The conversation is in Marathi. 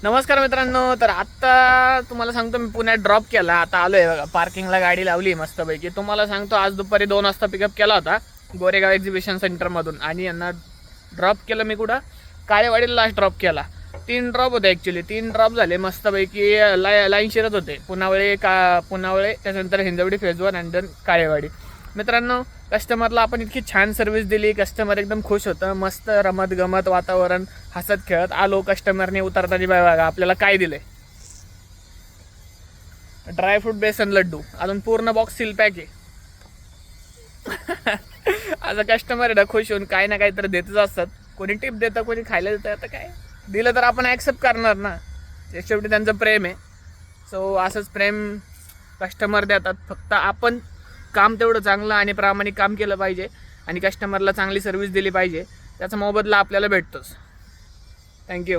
नमस्कार मित्रांनो. तर आत्ता तुम्हाला सांगतो मी पुण्यात ड्रॉप केला. आता आलो आहे बघा, पार्किंगला गाडी लावली मस्तपैकी. तुम्हाला सांगतो आज दुपारी 2 वाजता पिकअप केला होता गोरेगाव एक्झिबिशन सेंटरमधून आणि यांना ड्रॉप केलं मी कुठं, काळेवाडीला लास्ट ड्रॉप केला. 3 ड्रॉप होते ॲक्च्युली, 3 ड्रॉप झाले मस्तपैकी. लाईन शिरत होते पुनावळे त्याच्यानंतर हिंजवडी फेज 1 आणि देन काळेवाडी. मित्रांनो, कस्टमरला आपण इतकी छान सर्व्हिस दिली, कस्टमर एकदम खुश होतं. मस्त रमत गमत वातावरण, हसत खेळत आलो. कस्टमरने उतरताना बघा आपल्याला काय दिलंय, ड्रायफ्रूट बेसन लड्डू, अजून पूर्ण बॉक्स सील पॅक आहे. आता कस्टमर आहे ना, खुश होऊन काही ना काही तर देतच असतात. कोणी टिप देतं, कोणी खायला देतं. आता काय दिलं तर आपण ॲक्सेप्ट करणार ना, शेवटी त्यांचं प्रेम आहे. सो असंच प्रेम कस्टमर देतात. फक्त आपण काम तेवढं चांगलं आणि प्रामाणिक काम केलं पाहिजे आणि कस्टमरला चांगली सर्व्हिस दिली पाहिजे. त्याचा मोबदला आपल्याला भेटतोच. थँक्यू.